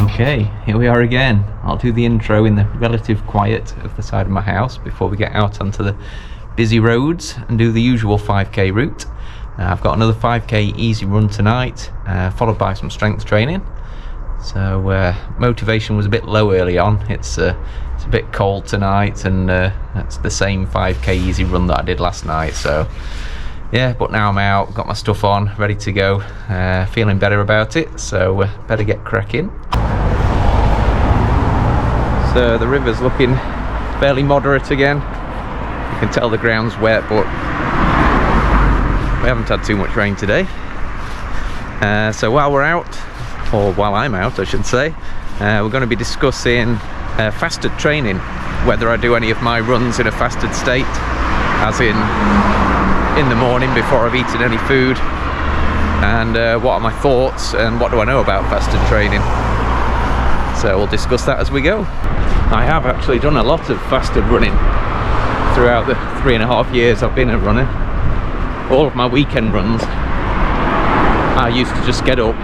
Okay, here we are again. I'll do the intro in the relative quiet of the side of my house before we get out onto the busy roads and do the usual 5k route. I've got another 5k easy run tonight, followed by some strength training. So motivation was a bit low early on. It's a bit cold tonight, and that's the same 5k easy run that I did last night. So yeah, but now I'm out, got my stuff on, ready to go, feeling better about it, so better get cracking. So the river's looking fairly moderate again. You can tell the ground's wet, but we haven't had too much rain today. So while we're out, or while I'm out I should say, we're going to be discussing fasted training, whether I do any of my runs in a fasted state, as in the morning before I've eaten any food, and what are my thoughts and what do I know about fasted training. So we'll discuss that as we go. I have actually done a lot of fasted running throughout the 3.5 years I've been a runner. All of my weekend runs, I used to just get up,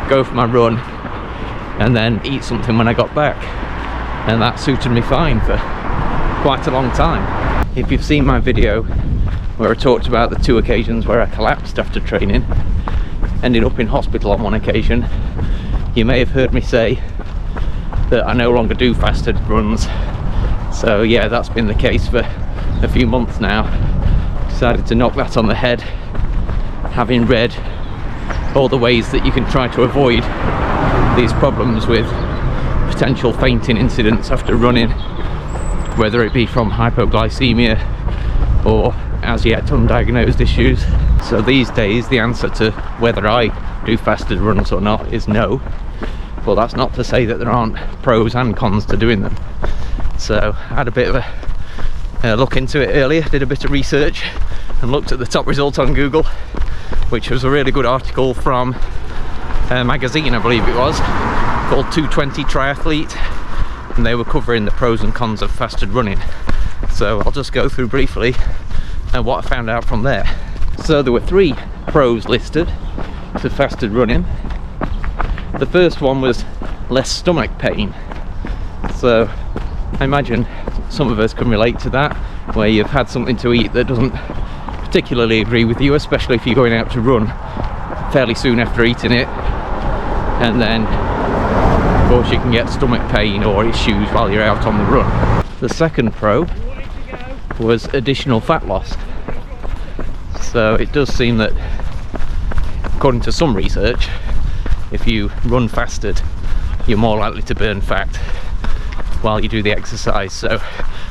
go for my run, and then eat something when I got back, and that suited me fine for quite a long time. If you've seen my video where I talked about the 2 occasions where I collapsed after training, ended up in hospital on one occasion, you may have heard me say that I no longer do fasted runs. So yeah, that's been the case for a few months now. Decided to knock that on the head, having read all the ways that you can try to avoid these problems with potential fainting incidents after running, whether it be from hypoglycemia or as yet undiagnosed issues. So these days the answer to whether I do fasted runs or not is no. Well, that's not to say that there aren't pros and cons to doing them. So I had a bit of a look into it earlier, did a bit of research and looked at the top result on Google, which was a really good article from a magazine, I believe it was, called 220 Triathlete, and they were covering the pros and cons of fasted running. So I'll just go through briefly what I found out from there. So there were 3 pros listed to fasted running. The first one was less stomach pain. So I imagine some of us can relate to that, where you've had something to eat that doesn't particularly agree with you, especially if you're going out to run fairly soon after eating it, and then of course you can get stomach pain or issues while you're out on the run. The second pro was additional fat loss. So it does seem that, according to some research, if you run fasted, you're more likely to burn fat while you do the exercise. So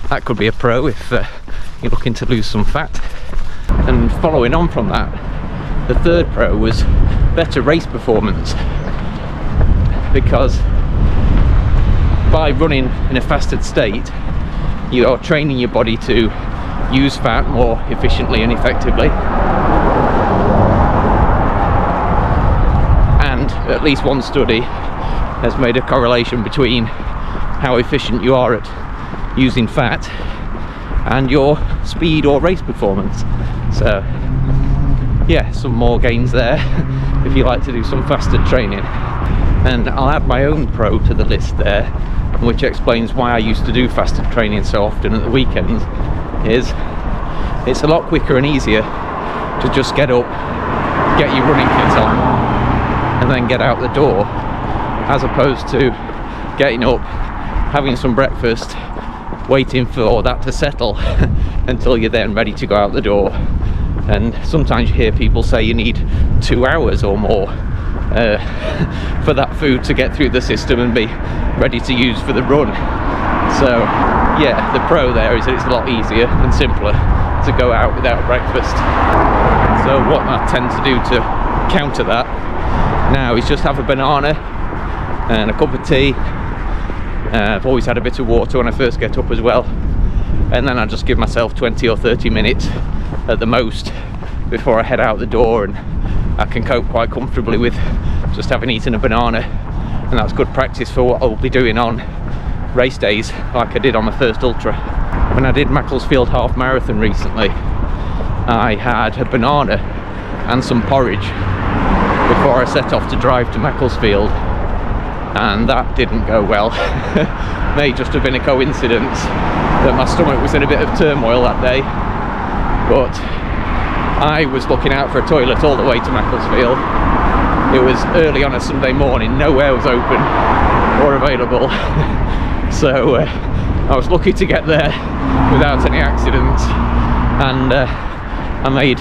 that could be a pro if you're looking to lose some fat. And following on from that, the third pro was better race performance, because by running in a fasted state, you are training your body to use fat more efficiently and effectively. And at least one study has made a correlation between how efficient you are at using fat and your speed or race performance. So yeah, some more gains there if you like to do some fasted training. And I'll add my own pro to the list there, which explains why I used to do fasted training so often at the weekends. Is it's a lot quicker and easier to just get up, get your running kit on, and then get out the door, as opposed to getting up, having some breakfast, waiting for that to settle until you're then ready to go out the door. And sometimes you hear people say you need 2 hours or more for that food to get through the system and be ready to use for the run. So yeah, the pro there is that it's a lot easier and simpler to go out without breakfast. So what I tend to do to counter that now is just have a banana and a cup of tea. I've always had a bit of water when I first get up as well, and then I just give myself 20 or 30 minutes at the most before I head out the door, and I can cope quite comfortably with just having eaten a banana, and that's good practice for what I'll be doing on race days like I did on my first ultra. When I did Macclesfield half marathon recently, I had a banana and some porridge before I set off to drive to Macclesfield, and that didn't go well. May just have been a coincidence that my stomach was in a bit of turmoil that day, but I was looking out for a toilet all the way to Macclesfield. It was early on a Sunday morning, nowhere was open or available, so I was lucky to get there without any accidents, and I made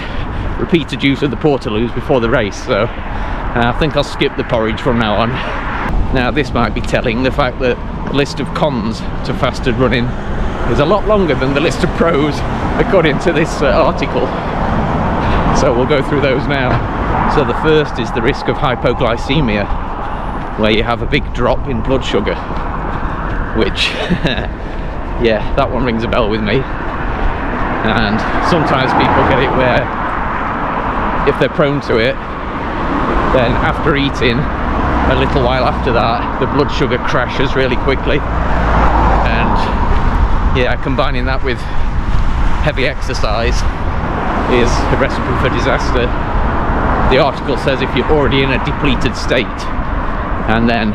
repeated use of the Portaloos before the race, so I think I'll skip the porridge from now on. Now, this might be telling, the fact that the list of cons to fasted running is a lot longer than the list of pros according to this article, so we'll go through those now. So the first is the risk of hypoglycemia, where you have a big drop in blood sugar, which yeah, that one rings a bell with me. And sometimes people get it where if they're prone to it, then after eating, a little while after that, the blood sugar crashes really quickly. And yeah, combining that with heavy exercise is a recipe for disaster. The article says if you're already in a depleted state and then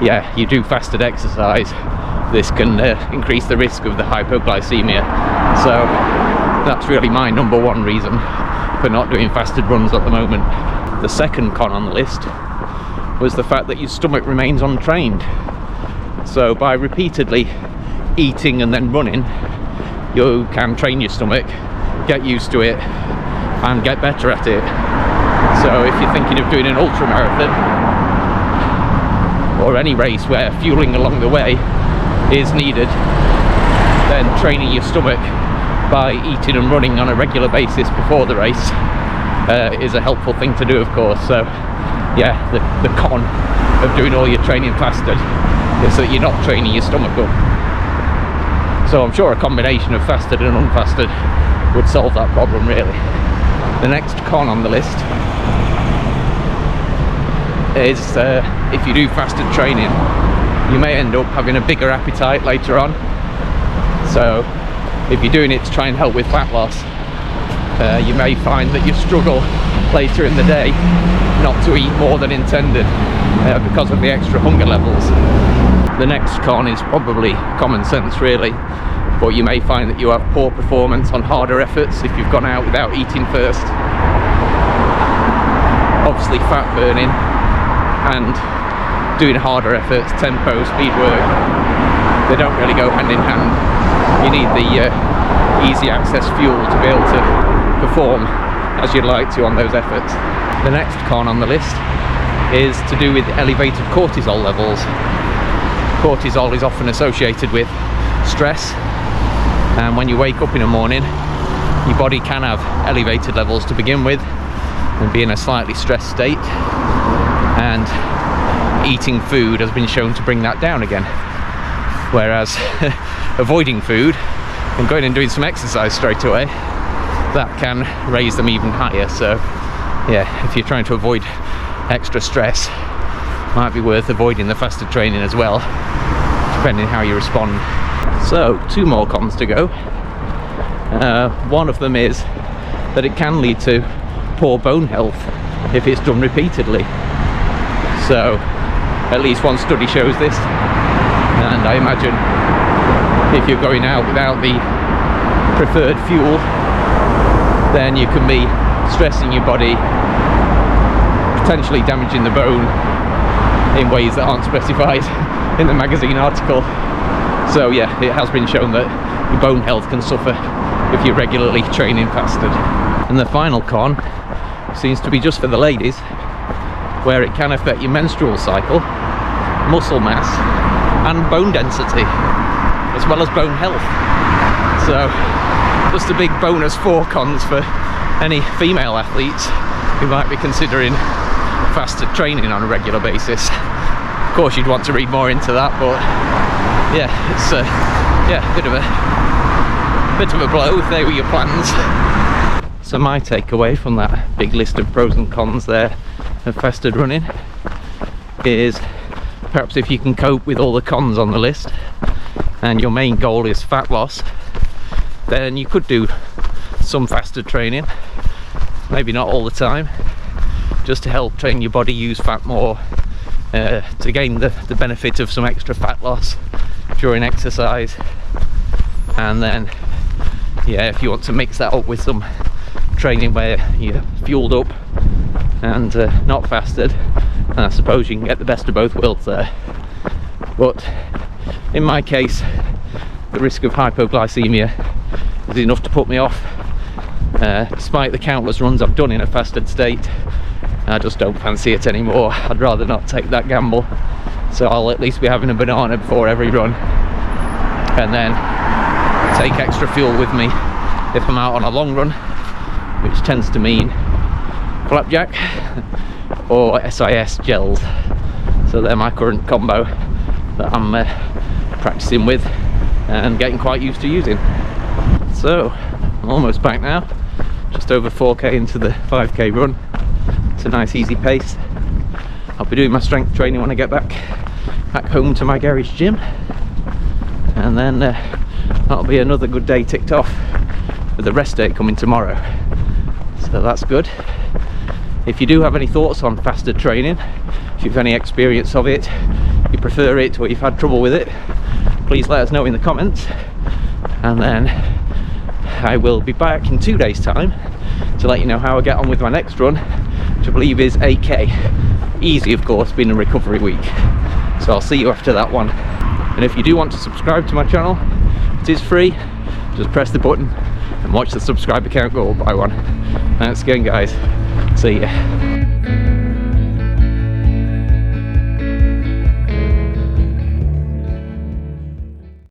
yeah, you do fasted exercise, this can increase the risk of the hypoglycemia. So that's really my number one reason for not doing fasted runs at the moment. The second con on the list was the fact that your stomach remains untrained. So by repeatedly eating and then running, you can train your stomach, get used to it, and get better at it. So if you're thinking of doing an ultra marathon or any race where fueling along the way is needed, then training your stomach by eating and running on a regular basis before the race is a helpful thing to do, of course. So yeah, the con of doing all your training fasted is that you're not training your stomach up. So I'm sure a combination of fasted and unfasted would solve that problem, really. The next con on the list is if you do fasted training, you may end up having a bigger appetite later on. So if you're doing it to try and help with fat loss, you may find that you struggle later in the day not to eat more than intended because of the extra hunger levels. The next con is probably common sense, really, but you may find that you have poor performance on harder efforts if you've gone out without eating first. Obviously fat burning and doing harder efforts, tempo, speed work, they don't really go hand in hand. You need the easy access fuel to be able to perform as you'd like to on those efforts. The next con on the list is to do with elevated cortisol levels. Cortisol is often associated with stress, and when you wake up in the morning, your body can have elevated levels to begin with and be in a slightly stressed state, and eating food has been shown to bring that down again, whereas avoiding food and going and doing some exercise straight away, that can raise them even higher. So yeah, if you're trying to avoid extra stress, might be worth avoiding the fasted training as well, depending how you respond. So 2 more cons to go. One of them is that it can lead to poor bone health if it's done repeatedly. So at least one study shows this, and I imagine if you're going out without the preferred fuel, then you can be stressing your body, potentially damaging the bone in ways that aren't specified in the magazine article. So yeah, it has been shown that your bone health can suffer if you're regularly training fasted. And the final con seems to be just for the ladies, where it can affect your menstrual cycle, muscle mass, and bone density, as well as bone health. So just a big bonus 4 cons for any female athletes who might be considering fasted training on a regular basis. Of course, you'd want to read more into that, but yeah, it's yeah, a bit of a blow if they were your plans. So my takeaway from that big list of pros and cons there of fasted running is, perhaps if you can cope with all the cons on the list and your main goal is fat loss, then you could do some fasted training, maybe not all the time, just to help train your body use fat more, to gain the benefit of some extra fat loss during exercise. And then yeah, if you want to mix that up with some training where you're fueled up and not fasted, and I suppose you can get the best of both worlds there. But in my case, the risk of hypoglycemia is enough to put me off. Despite the countless runs I've done in a fasted state, I just don't fancy it anymore. I'd rather not take that gamble, so I'll at least be having a banana before every run, and then take extra fuel with me if I'm out on a long run, which tends to mean flapjack or SIS gels. So they're my current combo that I'm practicing with and getting quite used to using. So I'm almost back now, just over 4k into the 5k run. It's a nice easy pace. I'll be doing my strength training when I get back home to my garage gym, and then that'll be another good day ticked off, with the rest day coming tomorrow. So that's good. If you do have any thoughts on fasted training, if you've any experience of it, you prefer it, or you've had trouble with it, please let us know in the comments, and then I will be back in 2 days time to let you know how I get on with my next run, which I believe is 8k. Easy, of course, being a recovery week. So I'll see you after that one. And if you do want to subscribe to my channel, it is free. Just press the button and watch the subscriber count go up by one. Thanks again, guys. See ya.